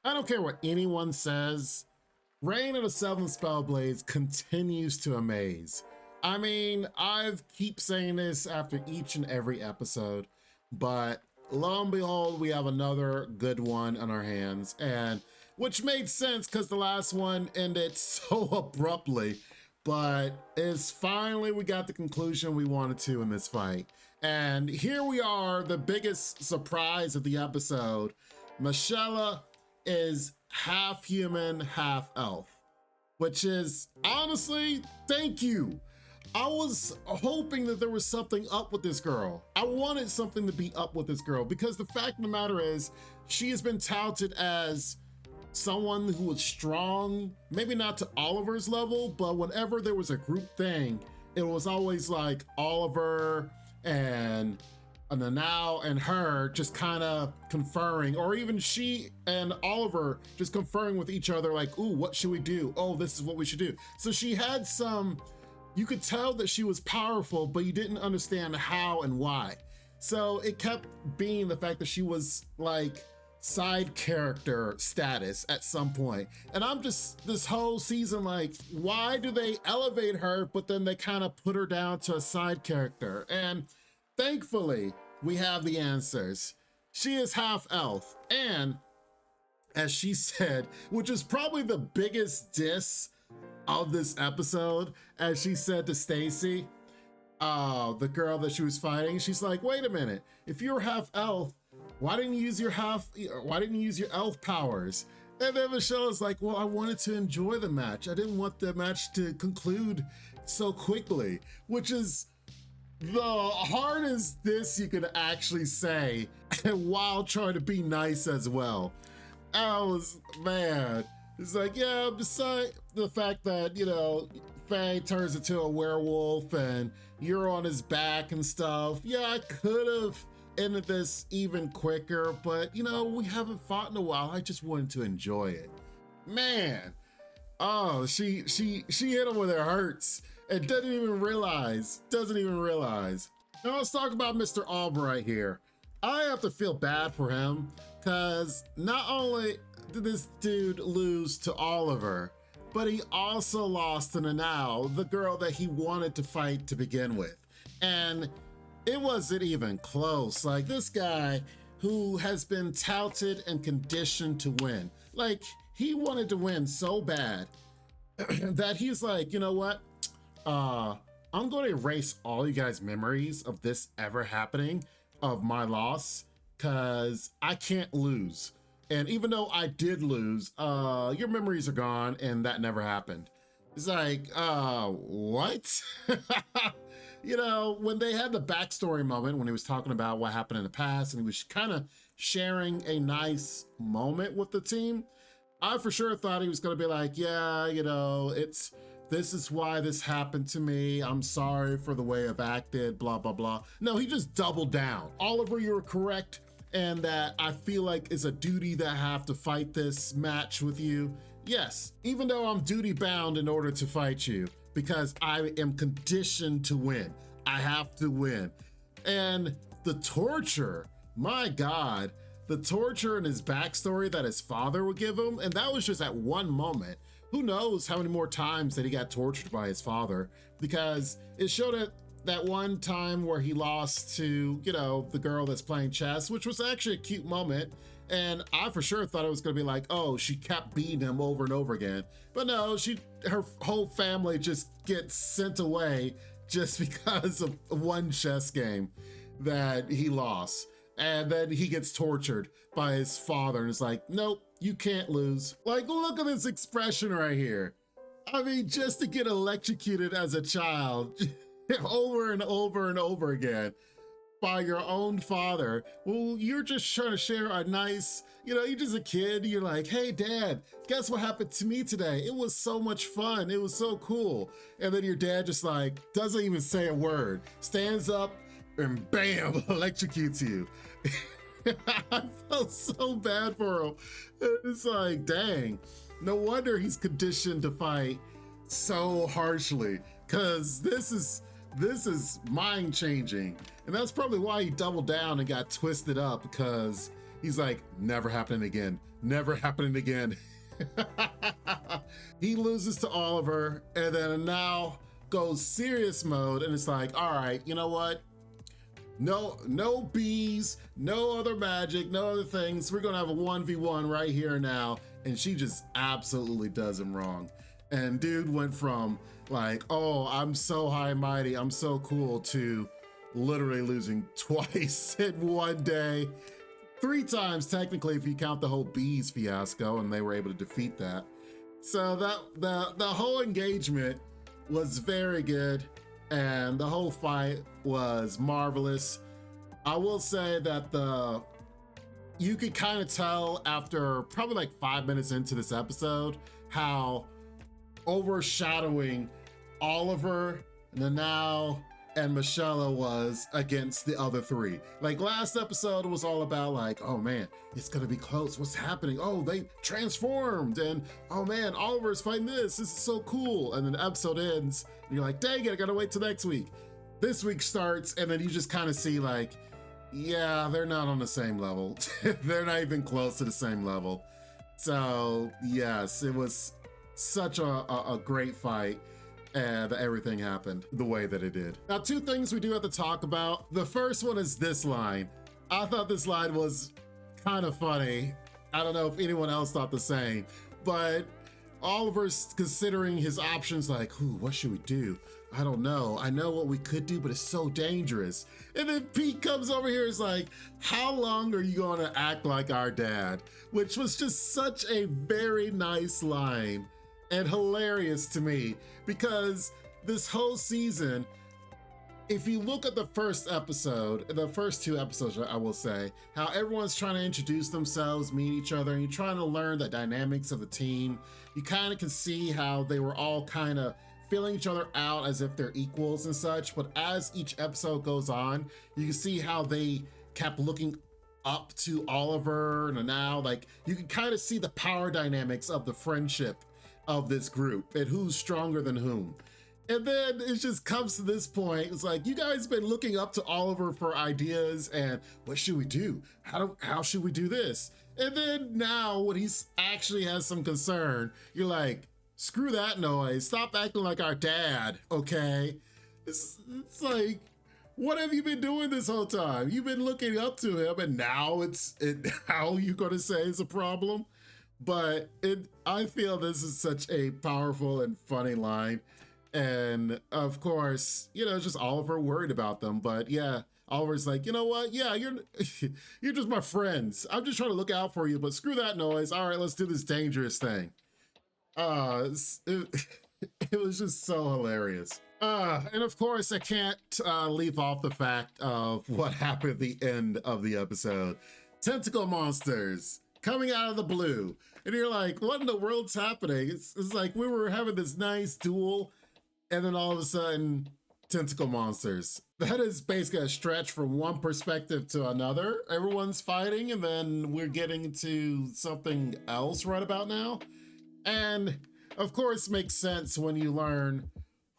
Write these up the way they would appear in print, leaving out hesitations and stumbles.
I don't care what anyone says, Reign of the Seven Spellblades continues to amaze. I mean, I keep saying this after each and every episode, but lo and behold, we have another good one on our hands, and which made sense because the last one ended so abruptly, but it's finally we got the conclusion we wanted to in this fight. And here we are, the biggest surprise of the episode. Michela is half human, half elf, which is honestly, thank you. I was hoping that there was something up with this girl. I wanted something to be up with this girl because the fact of the matter is she has been touted as someone who was strong, maybe not to Oliver's level, but whenever there was a group thing, it was always like Oliver and Nanao and her just kind of conferring, or even she and Oliver just conferring with each other like, ooh, what should we do? Oh, this is what we should do. So she had some, you could tell that she was powerful, but you didn't understand how and why. So it kept being the fact that she was like side character status at some point. And I'm just this whole season like, why do they elevate her, but then they kind of put her down to a side character? And thankfully, we have the answers. She is half elf, and as she said, which is probably the biggest diss of this episode, as she said to Stacy, the girl that she was fighting, she's like, wait a minute, if you're half elf, why didn't you use your elf powers? And then Michelle's like, well, I wanted to enjoy the match. I didn't want the match to conclude so quickly, which is the hardest diss you could actually say while trying to be nice as well. I was mad. It's like, yeah, besides the fact that, you know, Faye turns into a werewolf and you're on his back and stuff. Yeah, I could have ended this even quicker, but you know, we haven't fought in a while. I just wanted to enjoy it. Man, oh, she hit him where it hurts and doesn't even realize. Now let's talk about Mr. Albright here. I have to feel bad for him because not only did this dude lose to Oliver, but he also lost to Nanao, the girl that he wanted to fight to begin with. And it wasn't even close. Like, this guy who has been touted and conditioned to win, like, he wanted to win so bad that he's like, you know what? I'm going to erase all you guys' memories of this ever happening, of my loss, because I can't lose. And even though I did lose, your memories are gone and that never happened. It's like, what? You know, when they had the backstory moment, when he was talking about what happened in the past and he was kind of sharing a nice moment with the team, I for sure thought he was going to be like, yeah, you know, this is why this happened to me. I'm sorry for the way I've acted, blah, blah, blah. No, he just doubled down. Oliver, you were correct. And that I feel like it's a duty that I have to fight this match with you. Yes, even though I'm duty bound in order to fight you, because I am conditioned to win. I have to win. And the torture, my God, the torture in his backstory that his father would give him, and that was just at one moment. Who knows how many more times that he got tortured by his father, because it showed that one time where he lost to, you know, the girl that's playing chess, which was actually a cute moment. And I for sure thought it was gonna be like, oh, she kept beating him over and over again. But no, her whole family just gets sent away just because of one chess game that he lost. And then he gets tortured by his father and it's like, nope, you can't lose. Like, look at this expression right here. I mean, just to get electrocuted as a child over and over and over again by your own father. Well, you're just trying to share a nice, you know, you're just a kid. You're like, hey, Dad, guess what happened to me today? It was so much fun. It was so cool. And then your dad just like doesn't even say a word, stands up and bam, electrocutes you. I felt so bad for him. It's like, dang, no wonder he's conditioned to fight so harshly, because this is mind changing. And that's probably why he doubled down and got twisted up, because He's like, never happening again, never happening again. He loses to Oliver and then now goes serious mode, and it's like, all right, you know what? No bees, no other magic, no other things. We're gonna have a 1v1 right here and now. And she just absolutely does him wrong. And dude went from like, oh, I'm so high and mighty, I'm so cool, to literally losing twice in one day. 3 times technically if you count the whole bees fiasco, and they were able to defeat that. So that the whole engagement was very good, and the whole fight was marvelous. I will say that you could kind of tell after probably like 5 minutes into this episode how overshadowing Oliver, Nanao, and Michela was against the other 3. Like last episode was all about like, oh man, it's gonna be close, what's happening? Oh, they transformed, and oh man, Oliver's fighting this is so cool. And then the episode ends and you're like, dang it, I gotta wait till next week. This week starts and then you just kind of see like, yeah, they're not on the same level. They're not even close to the same level. So yes, it was such a great fight, and everything happened the way that it did. Now, 2 things we do have to talk about. The first one is this line. I thought this line was kind of funny. I don't know if anyone else thought the same, but Oliver's considering his options like, ooh, what should we do? I don't know. I know what we could do, but it's so dangerous. And then Pete comes over here and is like, how long are you gonna act like our dad? Which was just such a very nice line and hilarious to me, because this whole season, if you look at the first episode, the first 2 episodes, I will say, how everyone's trying to introduce themselves, meet each other, and you're trying to learn the dynamics of the team. You kind of can see how they were all kind of feeling each other out as if they're equals and such. But as each episode goes on, you can see how they kept looking up to Oliver, and now like you can kind of see the power dynamics of the friendship of this group and who's stronger than whom. And then it just comes to this point. It's like, you guys been looking up to Oliver for ideas and what should we do? How should we do this? And then now when he's actually has some concern, you're like, screw that noise. Stop acting like our dad, okay? It's like, what have you been doing this whole time? You've been looking up to him, and now how you gonna say it's a problem? But I feel this is such a powerful and funny line. And of course, you know, just Oliver worried about them. But yeah, Oliver's like, you know what? Yeah, you're just my friends. I'm just trying to look out for you, but screw that noise. All right, let's do this dangerous thing. It was just so hilarious. And of course, I can't leave off the fact of what happened at the end of the episode. Tentacle monsters coming out of the blue. And you're like, what in the world's happening? It's like we were having this nice duel, and then all of a sudden, tentacle monsters. That is basically a stretch from one perspective to another. Everyone's fighting, and then we're getting to something else right about now. And of course, makes sense when you learn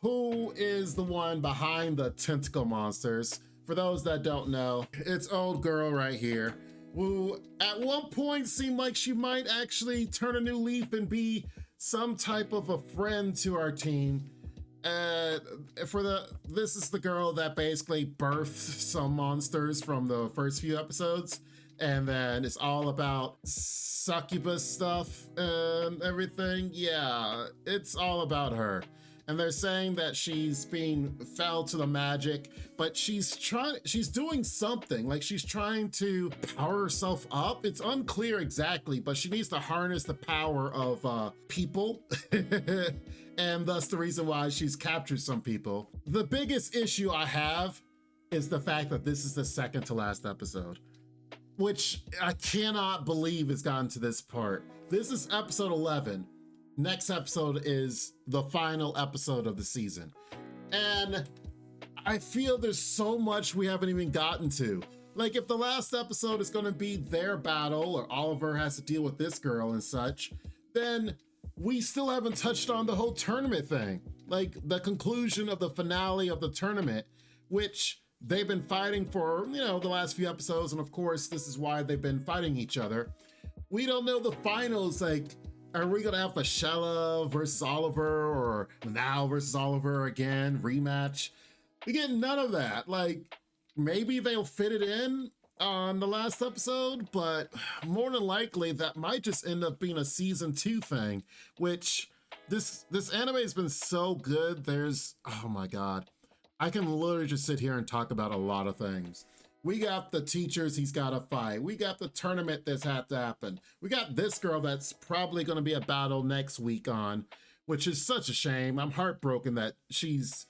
who is the one behind the tentacle monsters. For those that don't know, it's old girl right here, who at one point seemed like she might actually turn a new leaf and be some type of a friend to our team. This is the girl that basically birthed some monsters from the first few episodes, and then it's all about succubus stuff and everything. Yeah, it's all about her. And they're saying that she's being fell to the magic, but she's doing something, like she's trying to power herself up. It's unclear exactly, but she needs to harness the power of people. And thus the reason why she's captured some people. The biggest issue I have is the fact that this is the second to last episode, which I cannot believe it's gotten to this part. This is episode 11. Next episode is the final episode of the season. And I feel there's so much we haven't even gotten to. Like, if the last episode is going to be their battle, or Oliver has to deal with this girl and such, then we still haven't touched on the whole tournament thing. Like, the conclusion of the finale of the tournament, which they've been fighting for, you know, the last few episodes. And of course, this is why they've been fighting each other. We don't know the finals. Like, are we gonna have Michela versus Oliver, or Now versus Oliver again, rematch? We get none of that. Like, maybe they'll fit it in on the last episode, but more than likely that might just end up being a season 2 thing, which this anime has been so good. There's, oh my God, I can literally just sit here and talk about a lot of things. We got the teachers he's got to fight. We got the tournament that's had to happen. We got this girl that's probably going to be a battle next week on, which is such a shame. I'm heartbroken that she's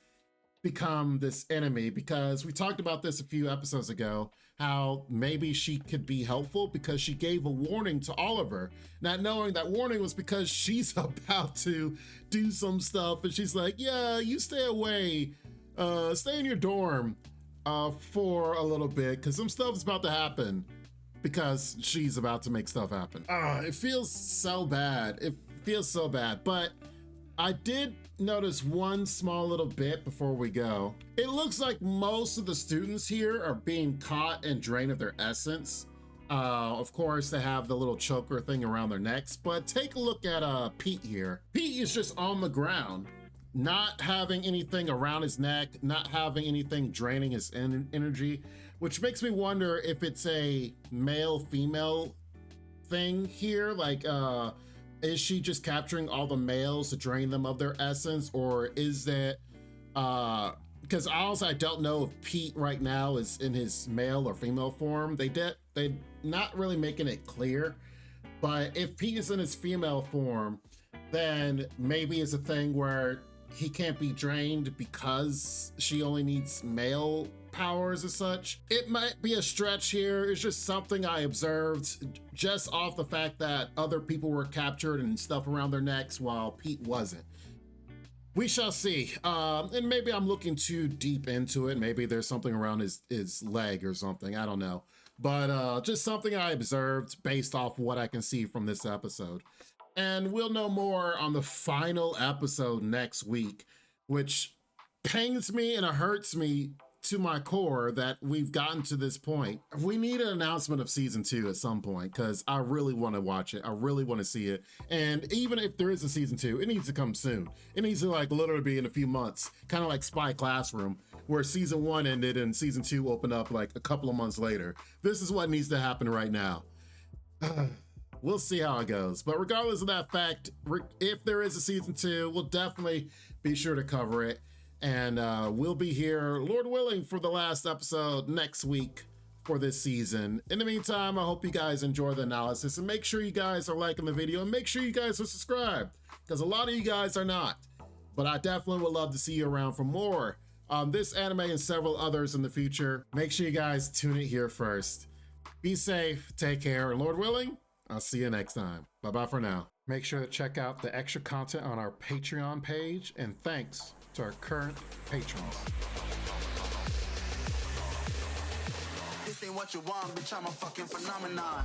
become this enemy, because we talked about this a few episodes ago, how maybe she could be helpful because she gave a warning to Oliver, not knowing that warning was because she's about to do some stuff, and she's like, yeah, you stay away, stay in your dorm for a little bit, because some stuff's about to happen, because she's about to make stuff happen. It feels so bad. It feels so bad, but I did notice one small little bit before we go. It looks like most of the students here are being caught and drained of their essence. Of course, they have the little choker thing around their necks, but take a look at Pete here. Pete is just on the ground, not having anything around his neck, not having anything draining his energy, which makes me wonder if it's a male-female thing here. Like, is she just capturing all the males to drain them of their essence, or is that, because also I don't know if Pete right now is in his male or female form. They not really making it clear, but if Pete is in his female form, then maybe it's a thing where he can't be drained because she only needs male powers as such. It might be a stretch here. It's just something I observed just off the fact that other people were captured and stuff around their necks while Pete wasn't. We shall see. And maybe I'm looking too deep into it. Maybe there's something around his leg or something. I don't know. But just something I observed based off what I can see from this episode. And we'll know more on the final episode next week, which pains me and it hurts me to my core that we've gotten to this point. We need an announcement of season 2 at some point, because I really want to watch it. I really want to see it. And even if there is a season 2, it needs to come soon. It needs to like literally be in a few months, kind of like Spy Classroom, where season 1 ended and season 2 opened up like a couple of months later. This is what needs to happen right now. We'll see how it goes. But regardless of that fact, if there is a season 2, we'll definitely be sure to cover it. And we'll be here, Lord willing, for the last episode next week for this season. In the meantime, I hope you guys enjoy the analysis, and make sure you guys are liking the video, and make sure you guys are subscribed, because a lot of you guys are not. But I definitely would love to see you around for more on this anime and several others in the future. Make sure you guys tune it here first. Be safe, take care, and Lord willing, I'll see you next time. Bye-bye for now. Make sure to check out the extra content on our Patreon page, and thanks to our current patrons. This ain't what you want, bitch, I'm a fucking phenomenon.